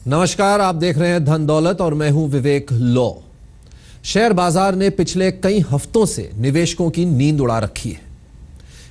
नमस्कार, आप देख रहे हैं धन दौलत और मैं हूं विवेक लॉ। शेयर बाजार ने पिछले कई हफ्तों से निवेशकों की नींद उड़ा रखी है।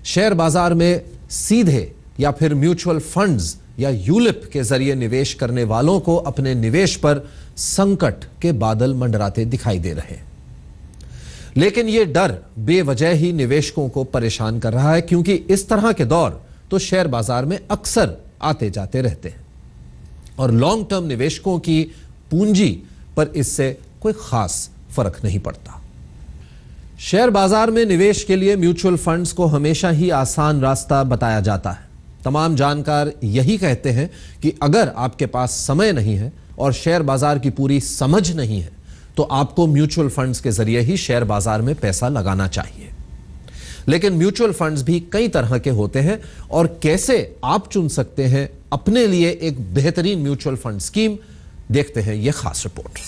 शेयर बाजार में सीधे या फिर म्यूचुअल फंड्स या यूलिप के जरिए निवेश करने वालों को अपने निवेश पर संकट के बादल मंडराते दिखाई दे रहे हैं। लेकिन यह डर बेवजह ही निवेशकों को परेशान कर रहा है, क्योंकि इस तरह के दौर तो शेयर बाजार में अक्सर आते जाते रहते हैं और लॉन्ग टर्म निवेशकों की पूंजी पर इससे कोई खास फर्क नहीं पड़ता। शेयर बाजार में निवेश के लिए म्यूचुअल फंड्स को हमेशा ही आसान रास्ता बताया जाता है। तमाम जानकार यही कहते हैं कि अगर आपके पास समय नहीं है और शेयर बाजार की पूरी समझ नहीं है तो आपको म्यूचुअल फंड्स के जरिए ही शेयर बाजार में पैसा लगाना चाहिए। लेकिन म्यूचुअल फंड्स भी कई तरह के होते हैं और कैसे आप चुन सकते हैं अपने लिए एक बेहतरीन म्यूचुअल फंड स्कीम, देखते हैं यह खास रिपोर्ट।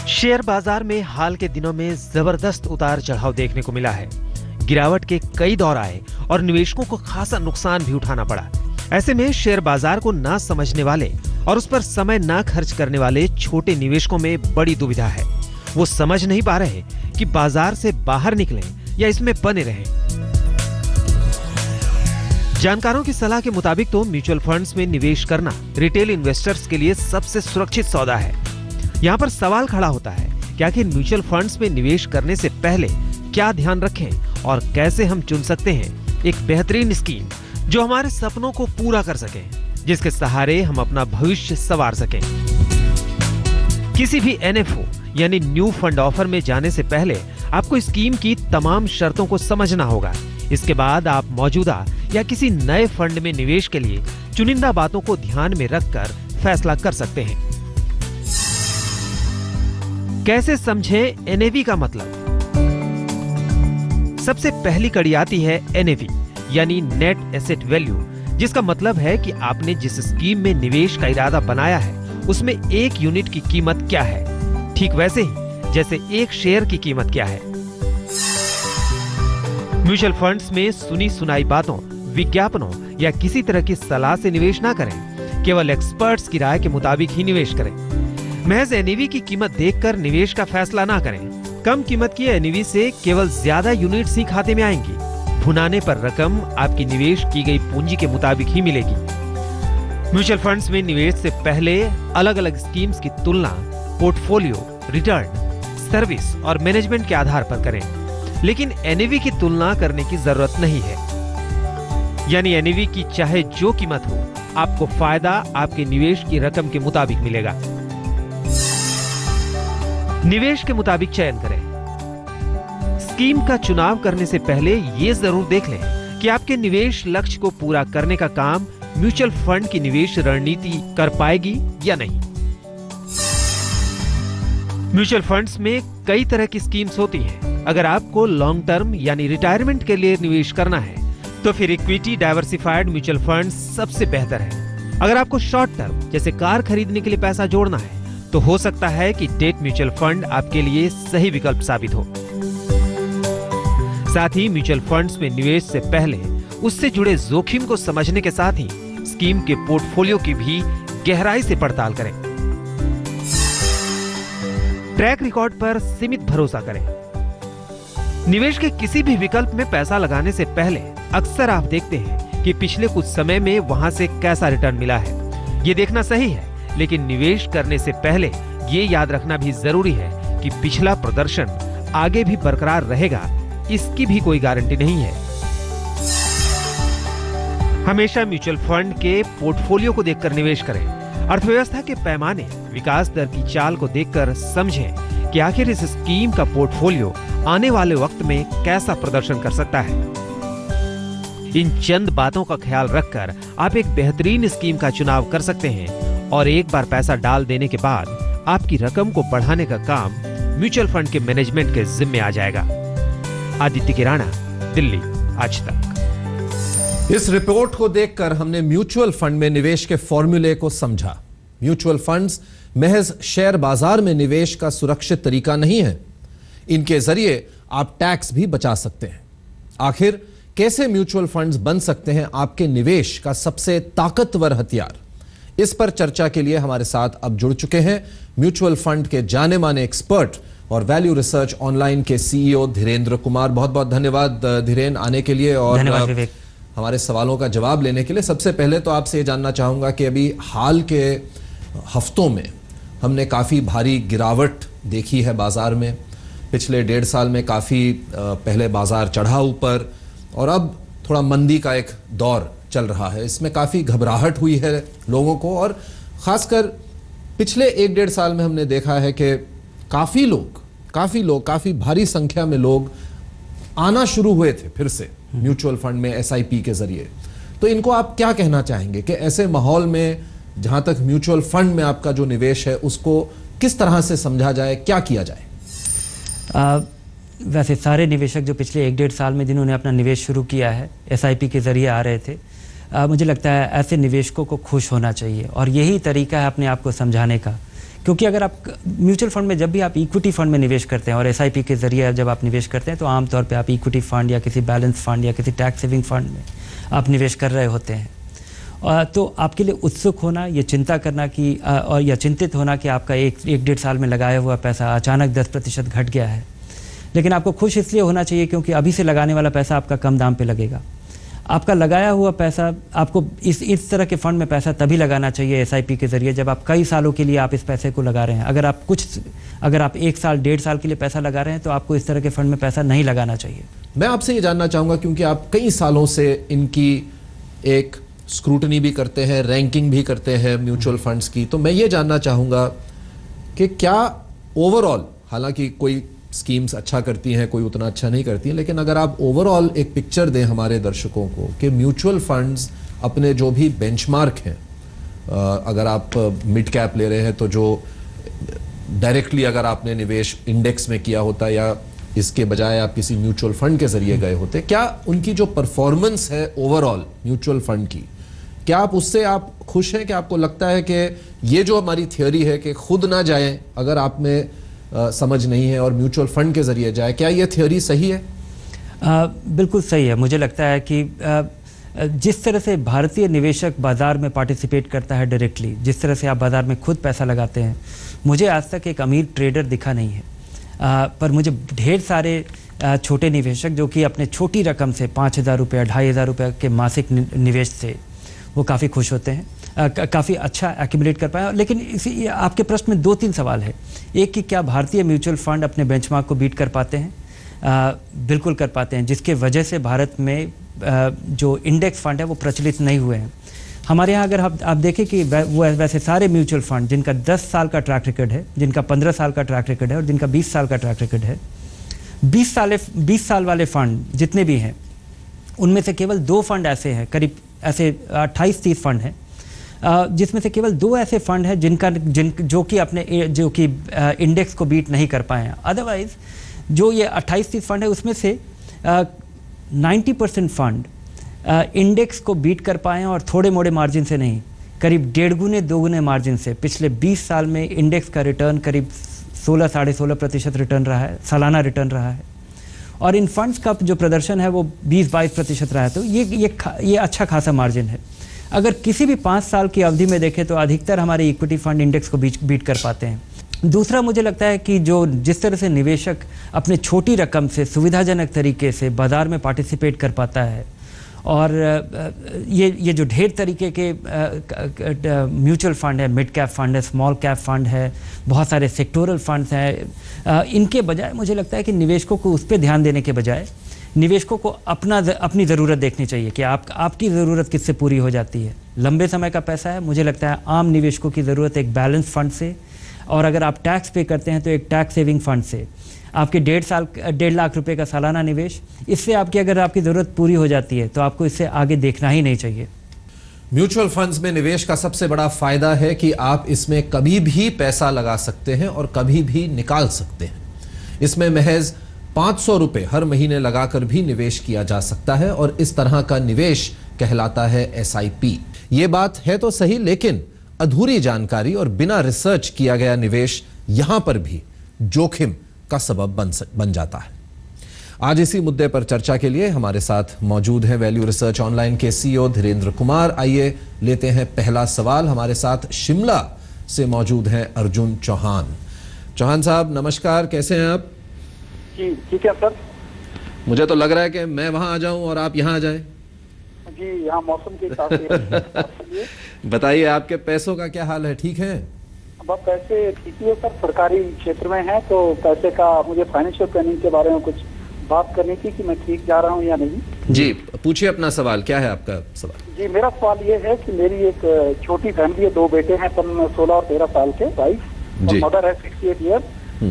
शेयर बाजार में हाल के दिनों में जबरदस्त उतार चढ़ाव देखने को मिला है। गिरावट के कई दौर आए और निवेशकों को खासा नुकसान भी उठाना पड़ा। ऐसे में शेयर बाजार को ना समझने वाले और उस पर समय ना खर्च करने वाले छोटे निवेशकों में बड़ी दुविधा है। वो समझ नहीं पा रहे कि बाजार से बाहर निकलें या इसमें बने रहें। जानकारों की सलाह के मुताबिक तो म्यूचुअल फंड्स में निवेश करना रिटेल इन्वेस्टर्स के लिए सबसे सुरक्षित सौदा है। यहाँ पर सवाल खड़ा होता है कि आखिर म्यूचुअल फंड्स में निवेश करने से पहले क्या ध्यान रखें और कैसे हम चुन सकते हैं एक बेहतरीन स्कीम जो हमारे सपनों को पूरा कर सके, जिसके सहारे हम अपना भविष्य संवार सकें। किसी भी एनएफओ यानी न्यू फंड ऑफर में जाने से पहले आपको स्कीम की तमाम शर्तों को समझना होगा। इसके बाद आप मौजूदा या किसी नए फंड में निवेश के लिए चुनिंदा बातों को ध्यान में रखकर फैसला कर सकते हैं। कैसे समझें एनएवी का मतलब? सबसे पहली कड़ी आती है एनएवी यानी नेट एसेट वैल्यू, जिसका मतलब है कि आपने जिस स्कीम में निवेश का इरादा बनाया है उसमें एक यूनिट की कीमत क्या है, ठीक वैसे ही जैसे एक शेयर की कीमत क्या है। म्यूचुअल फंड्स में सुनी सुनाई बातों, विज्ञापनों या किसी तरह की सलाह से निवेश ना करें। केवल एक्सपर्ट्स की राय के मुताबिक ही निवेश करें। महज एनएवी की कीमत देखकर निवेश का फैसला ना करें। कम कीमत की एनएवी से केवल ज्यादा यूनिट्स ही खाते में आएंगी। भुनाने पर रकम आपकी निवेश की गई पूंजी के मुताबिक ही मिलेगी। म्यूचुअल फंड्स में निवेश से पहले अलग अलग स्कीम्स की तुलना पोर्टफोलियो, रिटर्न, सर्विस और मैनेजमेंट के आधार पर करें, लेकिन एनएवी की तुलना करने की जरूरत नहीं है। यानी एनएवी की चाहे जो कीमत हो, आपको फायदा आपके निवेश की रकम के मुताबिक मिलेगा। निवेश के मुताबिक चयन करें। स्कीम का चुनाव करने से पहले यह जरूर देख लें कि आपके निवेश लक्ष्य को पूरा करने का काम म्यूचुअल फंड की निवेश रणनीति कर पाएगी या नहीं। म्यूचुअल फंड्स में कई तरह की स्कीम्स होती हैं। अगर आपको लॉन्ग टर्म यानी रिटायरमेंट के लिए निवेश करना है तो फिर इक्विटी डाइवर्सिफाइड म्यूचुअल फंड्स सबसे बेहतर है। अगर आपको शॉर्ट टर्म जैसे कार खरीदने के लिए पैसा जोड़ना है तो हो सकता है कि डेट म्यूचुअल फंड आपके लिए सही विकल्प साबित हो। साथ ही म्यूचुअल फंड्स में निवेश से पहले उससे जुड़े जोखिम को समझने के साथ ही स्कीम के पोर्टफोलियो की भी गहराई से पड़ताल करें। ट्रैक रिकॉर्ड पर सीमित भरोसा करें। निवेश के किसी भी विकल्प में पैसा लगाने से पहले अक्सर आप देखते हैं कि पिछले कुछ समय में वहां से कैसा रिटर्न मिला है। ये देखना सही है, लेकिन निवेश करने से पहले ये याद रखना भी जरूरी है कि पिछला प्रदर्शन आगे भी बरकरार रहेगा, इसकी भी कोई गारंटी नहीं है। हमेशा म्यूचुअल फंड के पोर्टफोलियो को देखकर निवेश करें। अर्थव्यवस्था के पैमाने, विकास दर की चाल को देखकर समझें कि आखिर इस स्कीम का पोर्टफोलियो आने वाले वक्त में कैसा प्रदर्शन कर सकता है। इन चंद बातों का ख्याल रखकर आप एक बेहतरीन स्कीम का चुनाव कर सकते हैं और एक बार पैसा डाल देने के बाद आपकी रकम को बढ़ाने का काम म्यूचुअल फंड के मैनेजमेंट के जिम्मे आ जाएगा। आदित्य किराना, दिल्ली, आज तक। इस रिपोर्ट को देखकर हमने म्यूचुअल फंड में निवेश के फॉर्मूले को समझा। म्यूचुअल फंड्स महज शेयर बाजार में निवेश का सुरक्षित तरीका नहीं है। इनके जरिए आप टैक्स भी बचा सकते हैं। आखिर कैसे म्यूचुअल फंड्स बन सकते हैं आपके निवेश का सबसे ताकतवर हथियार? इस पर चर्चा के लिए हमारे साथ अब जुड़ चुके हैं म्यूचुअल फंड के जाने माने एक्सपर्ट और वैल्यू रिसर्च ऑनलाइन के सीईओ धीरेन्द्र कुमार। बहुत बहुत धन्यवाद धीरेन्द्र आने के लिए और हमारे सवालों का जवाब लेने के लिए। सबसे पहले तो आपसे ये जानना चाहूंगा कि अभी हाल के हफ्तों में हमने काफ़ी भारी गिरावट देखी है बाजार में। पिछले 1.5 साल में काफ़ी पहले बाजार चढ़ा ऊपर और अब थोड़ा मंदी का एक दौर चल रहा है। इसमें काफ़ी घबराहट हुई है लोगों को और ख़ासकर पिछले 1-1.5 साल में हमने देखा है कि काफ़ी भारी संख्या में लोग आना शुरू हुए थे फिर से म्यूचुअल फंड में एसआईपी के जरिए। तो इनको आप क्या कहना चाहेंगे कि ऐसे माहौल में जहां तक म्यूचुअल फंड में आपका जो निवेश है उसको किस तरह से समझा जाए, क्या किया जाए? वैसे सारे निवेशक जो पिछले 1-1.5 साल में जिन्होंने अपना निवेश शुरू किया है एसआईपी के ज़रिए आ रहे थे, मुझे लगता है ऐसे निवेशकों को खुश होना चाहिए और यही तरीका है अपने आप को समझाने का। क्योंकि अगर आप म्यूचुअल फंड में जब भी आप इक्विटी फंड में निवेश करते हैं और एसआईपी के ज़रिए जब आप निवेश करते हैं तो आमतौर पे आप इक्विटी फंड या किसी बैलेंस फंड या किसी टैक्स सेविंग फंड में आप निवेश कर रहे होते हैं। तो आपके लिए उत्सुक होना, ये चिंता करना कि और या चिंतित होना कि आपका 1-1.5 साल में लगाया हुआ पैसा अचानक 10% घट गया है। लेकिन आपको खुश इसलिए होना चाहिए क्योंकि अभी से लगाने वाला पैसा आपका कम दाम पे लगेगा। आपका लगाया हुआ पैसा आपको इस तरह के फंड में पैसा तभी लगाना चाहिए एसआईपी के ज़रिए जब आप कई सालों के लिए आप इस पैसे को लगा रहे हैं। अगर आप 1 साल 1.5 साल के लिए पैसा लगा रहे हैं तो आपको इस तरह के फंड में पैसा नहीं लगाना चाहिए। मैं आपसे ये जानना चाहूँगा क्योंकि आप कई सालों से इनकी एक स्क्रूटनी भी करते हैं, रैंकिंग भी करते हैं म्यूचुअल फंड्स की, तो मैं ये जानना चाहूँगा कि क्या ओवरऑल, हालांकि कोई स्कीम्स अच्छा करती हैं, कोई उतना अच्छा नहीं करती हैं, लेकिन अगर आप ओवरऑल एक पिक्चर दें हमारे दर्शकों को कि म्यूचुअल फंड्स अपने जो भी बेंचमार्क हैं, अगर आप मिड कैप ले रहे हैं तो जो डायरेक्टली अगर आपने निवेश इंडेक्स में किया होता या इसके बजाय आप किसी म्यूचुअल फंड के जरिए गए होते, क्या उनकी जो परफॉर्मेंस है ओवरऑल म्यूचुअल फंड की, क्या आप उससे आप खुश हैं? कि आपको लगता है कि ये जो हमारी थियोरी है कि खुद ना जाएं अगर आप में समझ नहीं है और म्यूचुअल फंड के जरिए जाए, क्या ये थ्योरी सही है? बिल्कुल सही है। मुझे लगता है कि जिस तरह से भारतीय निवेशक बाज़ार में पार्टिसिपेट करता है डायरेक्टली, जिस तरह से आप बाज़ार में खुद पैसा लगाते हैं, मुझे आज तक एक अमीर ट्रेडर दिखा नहीं है। पर मुझे ढेर सारे छोटे निवेशक जो कि अपने छोटी रकम से 5,000 रुपये 2,500 रुपये के मासिक निवेश से वो काफ़ी खुश होते हैं, काफ़ी अच्छा एक्यूमुलेट कर पाए। लेकिन इसी आपके प्रश्न में 2-3 सवाल है। एक कि क्या भारतीय म्यूचुअल फंड अपने बेंचमार्क को बीट कर पाते हैं? बिल्कुल कर पाते हैं, जिसके वजह से भारत में जो इंडेक्स फंड है वो प्रचलित नहीं हुए हैं। हमारे यहाँ अगर आप देखें कि वैसे सारे म्यूचुअल फंड जिनका 10 साल का ट्रैक रिकॉर्ड है, जिनका 15 साल का ट्रैक रिकॉर्ड है और जिनका 20 साल का ट्रैक रिकॉर्ड है, 20 साल वाले फंड जितने भी हैं उनमें से केवल 2 फंड ऐसे हैं, करीब ऐसे 28-30 फंड हैं, जिसमें से केवल 2 ऐसे फंड हैं जो कि इंडेक्स को बीट नहीं कर पाए हैं। अदरवाइज जो ये 28-30 फंड है उसमें से 90% फंड इंडेक्स को बीट कर पाए हैं और थोड़े मोड़े मार्जिन से नहीं, करीब 1.5 गुने 2 गुने मार्जिन से। पिछले 20 साल में इंडेक्स का रिटर्न करीब 16-16.5% रिटर्न रहा है, सालाना रिटर्न रहा है, और इन फंड्स का जो प्रदर्शन है वो 20-22% रहा है। तो ये अच्छा खासा मार्जिन है। अगर किसी भी 5 साल की अवधि में देखें तो अधिकतर हमारे इक्विटी फंड इंडेक्स को बीट कर पाते हैं। दूसरा, मुझे लगता है कि जिस तरह से निवेशक अपने छोटी रकम से सुविधाजनक तरीके से बाज़ार में पार्टिसिपेट कर पाता है, और ये जो ढेर तरीके के म्यूचुअल फंड है, मिड कैप फंड है, स्मॉल कैप फंड है, बहुत सारे सेक्टोरल फंड्स हैं, इनके बजाय मुझे लगता है कि निवेशकों को उस पर ध्यान देने के बजाय निवेशकों को अपनी ज़रूरत देखनी चाहिए कि आपकी ज़रूरत किससे पूरी हो जाती है। लंबे समय का पैसा है, मुझे लगता है आम निवेशकों की ज़रूरत एक बैलेंस फंड से, और अगर आप टैक्स पे करते हैं तो एक टैक्स सेविंग फंड से। आपके 1.5 लाख रुपए का सालाना निवेश, इससे अगर आपकी ज़रूरत पूरी हो जाती है तो आपको इससे आगे देखना ही नहीं चाहिए। म्यूचुअल फंड्स में निवेश का सबसे बड़ा फायदा है कि आप इसमें कभी भी पैसा लगा सकते हैं और कभी भी निकाल सकते हैं। इसमें महज 500 रुपए हर महीने लगाकर भी निवेश किया जा सकता है और इस तरह का निवेश कहलाता है एसआईपी। ये बात है तो सही, लेकिन अधूरी जानकारी और बिना रिसर्च किया गया निवेश यहां पर भी जोखिम का सबब बन जाता है। आज इसी मुद्दे पर चर्चा के लिए हमारे साथ मौजूद हैं वैल्यू रिसर्च ऑनलाइन के सीईओ धीरेन्द्र कुमार। आइए लेते हैं पहला सवाल। हमारे साथ शिमला से मौजूद हैं अर्जुन चौहान। चौहान साहब नमस्कार, कैसे हैं आप? जी ठीक है सर। मुझे तो लग रहा है कि मैं वहां आ जाऊं और आप यहां आ जाएं। जी यहाँ मौसम के हिसाब से बताइए, आपके पैसों का क्या हाल है, ठीक है? अब पैसे ठीक ही है सर, सरकारी क्षेत्र में है तो पैसे का मुझे फाइनेंशियल प्लानिंग के बारे में कुछ बात करनी थी कि मैं ठीक जा रहा हूँ या नहीं। जी पूछिए अपना सवाल, क्या है आपका सवाल? जी मेरा सवाल ये है कि मेरी एक छोटी फैमिली है, 2 बेटे हैं, 16 और 13 साल के, वाइफ और मदर है 68 ईयर।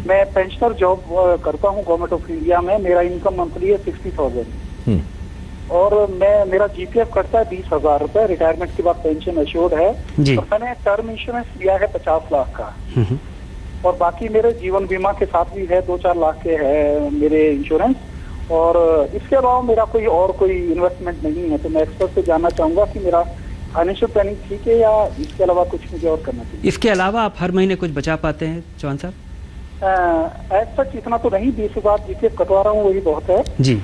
मैं पेंशनर जॉब करता हूँ गवर्नमेंट ऑफ इंडिया में। मेरा इनकम मंथली है 60,000 और मेरा जीपीएफ कटता है 20,000 रुपए। रिटायरमेंट के बाद पेंशन एश्योर्ड है तो मैंने टर्म इंश्योरेंस लिया है 50 लाख का और बाकी मेरे जीवन बीमा के साथ भी है 2-4 लाख के है मेरे इंश्योरेंस। और इसके अलावा मेरा कोई इन्वेस्टमेंट नहीं है। तो मैं एक्सपर्ट से जानना चाहूंगा कि मेरा फाइनेंशियल प्लानिंग ठीक है या इसके अलावा कुछ मुझे और करना चाहिए। इसके अलावा आप हर महीने कुछ बचा पाते हैं चौहान साहब? ऐसा इतना तो नहीं, 20,000 जीपीएफ कटवा रहा हूँ, वही बहुत है जी।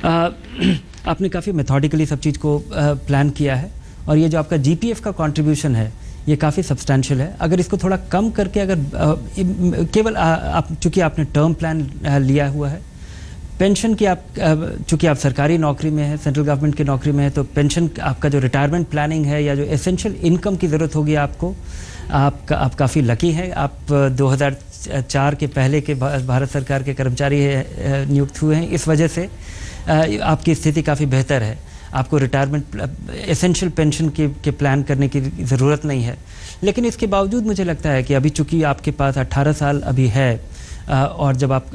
आपने काफ़ी मेथोडिकली सब चीज़ को प्लान किया है और ये जो आपका जीपीएफ का कंट्रीब्यूशन है ये काफ़ी सब्सटैंशियल है। अगर इसको थोड़ा कम करके अगर केवल आप चूँकि आपने टर्म प्लान लिया हुआ है, पेंशन की आप चूँकि आप सरकारी नौकरी में है, सेंट्रल गवर्नमेंट की नौकरी में है, तो पेंशन आपका जो रिटायरमेंट प्लानिंग है या जो एसेंशियल इनकम की ज़रूरत होगी आपको, आप काफ़ी लकी हैं। आप 2004 के पहले के भारत सरकार के कर्मचारी नियुक्त हुए हैं, इस वजह से आपकी स्थिति काफ़ी बेहतर है। आपको रिटायरमेंट एसेंशियल पेंशन के प्लान करने की ज़रूरत नहीं है। लेकिन इसके बावजूद मुझे लगता है कि अभी चूँकि आपके पास 18 साल अभी है और जब आप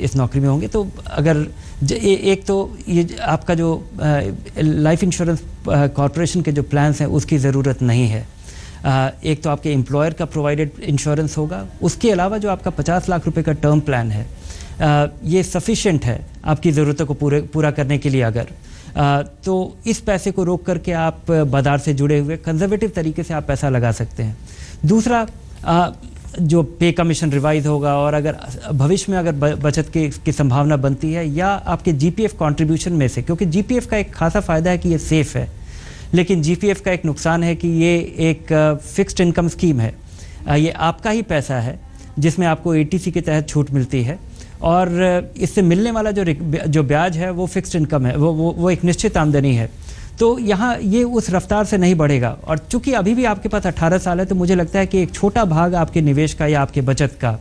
इस नौकरी में होंगे तो अगर एक तो ये आपका जो लाइफ इंश्योरेंस कॉरपोरेशन के जो प्लान्स हैं उसकी ज़रूरत नहीं है। एक तो आपके एम्प्लॉयर का प्रोवाइडेड इंश्योरेंस होगा, उसके अलावा जो आपका 50 लाख रुपए का टर्म प्लान है ये सफिशिएंट है आपकी ज़रूरतों को पूरा करने के लिए। अगर तो इस पैसे को रोक करके आप बाजार से जुड़े हुए कंजर्वेटिव तरीके से आप पैसा लगा सकते हैं। दूसरा जो पे कमीशन रिवाइज होगा और अगर भविष्य में अगर बचत की संभावना बनती है या आपके जीपीएफ कंट्रीब्यूशन में से, क्योंकि जीपीएफ का एक खासा फ़ायदा है कि ये सेफ़ है, लेकिन जीपीएफ का एक नुकसान है कि ये एक फिक्स्ड इनकम स्कीम है। ये आपका ही पैसा है जिसमें आपको एटीसी के तहत छूट मिलती है और इससे मिलने वाला जो ब्याज है वो फिक्स्ड इनकम है, वो एक निश्चित आमदनी है। तो यहाँ ये उस रफ्तार से नहीं बढ़ेगा और चूंकि अभी भी आपके पास 18 साल है तो मुझे लगता है कि एक छोटा भाग आपके निवेश का या आपके बचत का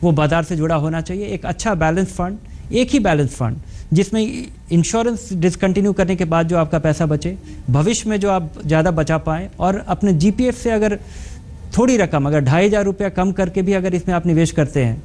वो बाजार से जुड़ा होना चाहिए। एक अच्छा बैलेंस फंड, एक ही बैलेंस फंड जिसमें इंश्योरेंस डिसकंटिन्यू करने के बाद जो आपका पैसा बचे, भविष्य में जो आप ज़्यादा बचा पाएँ और अपने जीपीएफ से अगर थोड़ी रकम, अगर 2,500 कम करके भी अगर इसमें आप निवेश करते हैं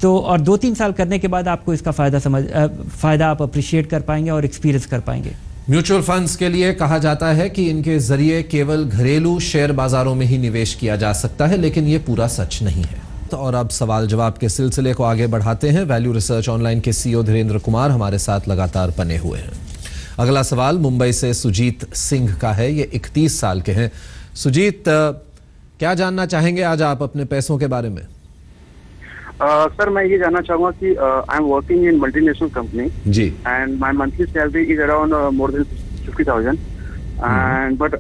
तो और 2-3 साल करने के बाद आपको इसका फ़ायदा आप अप्रिशिएट कर पाएंगे और एक्सपीरियंस कर पाएंगे। म्यूचुअल फंड्स के लिए कहा जाता है कि इनके जरिए केवल घरेलू शेयर बाजारों में ही निवेश किया जा सकता है, लेकिन ये पूरा सच नहीं है। और अब सवाल जवाब के सिलसिले को आगे बढ़ाते हैं। वैल्यू रिसर्च ऑनलाइन के सीईओ धीरेन्द्र कुमार हमारे साथ लगातार बने हुए हैं। अगला सवाल मुंबई से सुजीत सिंह का है। ये 31 साल के हैं। सुजीत, क्या जानना चाहेंगे आज आप अपने पैसों के बारे में? सर मैं ये जानना चाहूंगा कि I am working in multinational company जी and my monthly salary is around more than 50,000 and but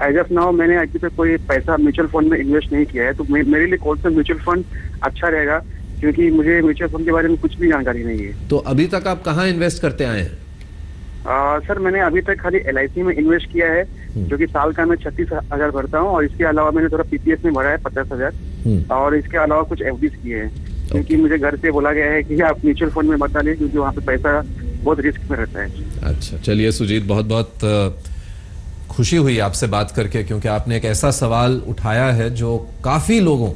as of now मैंने अभी तक कोई पैसा म्यूचुअल फंड में इन्वेस्ट नहीं किया है। तो मेरे लिए कौन सा म्यूचुअल फंड अच्छा रहेगा, क्योंकि मुझे म्यूचुअल फंड के बारे में कुछ भी जानकारी नहीं है। तो अभी तक आप कहाँ इन्वेस्ट करते आए हैं? सर मैंने अभी तक खाली LIC में इन्वेस्ट किया है जो कि साल का मैं 36,000 भरता हूँ और इसके अलावा मैंने थोड़ा PPF में भरा है 50,000 और इसके अलावा कुछ FDs किए हैं, क्योंकि मुझे घर से बोला गया है कि आप म्यूचुअल फंड में मत डालिए क्योंकि वहाँ पे पैसा बहुत रिस्क में रहता है। अच्छा, चलिए सुजीत, बहुत बहुत खुशी हुई आपसे बात करके, क्योंकि आपने एक ऐसा सवाल उठाया है जो काफी लोगों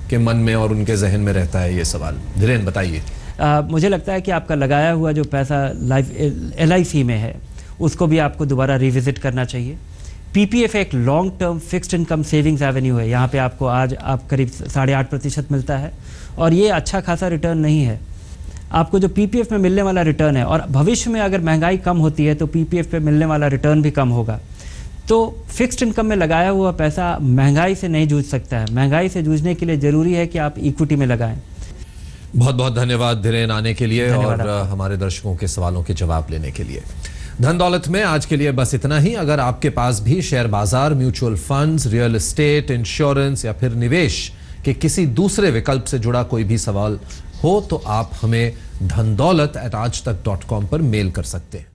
के मन में और उनके जहन में रहता है। ये सवाल धीरेन्द्र बताइए। मुझे लगता है कि आपका लगाया हुआ जो पैसा LIC में है उसको भी आपको दोबारा रिविजिट करना चाहिए। PPF एक long term fixed income savings Avenue है। यहाँ पे आपको आज आप करीब 8.5% मिलता है और ये अच्छा खासा रिटर्न नहीं है। आपको जो PPF में मिलने वाला रिटर्न है और भविष्य में अगर महंगाई कम होती है तो PPF पे मिलने वाला रिटर्न भी कम होगा। तो फिक्स्ड इनकम में लगाया हुआ पैसा महंगाई से नहीं जूझ सकता है। महंगाई से जूझने के लिए ज़रूरी है कि आप इक्विटी में लगाएं। बहुत बहुत धन्यवाद धीरेन आने के लिए और हमारे दर्शकों के सवालों के जवाब लेने के लिए। धन दौलत में आज के लिए बस इतना ही। अगर आपके पास भी शेयर बाजार, mutual funds, real estate, insurance या फिर निवेश के किसी दूसरे विकल्प से जुड़ा कोई भी सवाल हो तो आप हमें dhandaulat@aajtak.com पर मेल कर सकते हैं।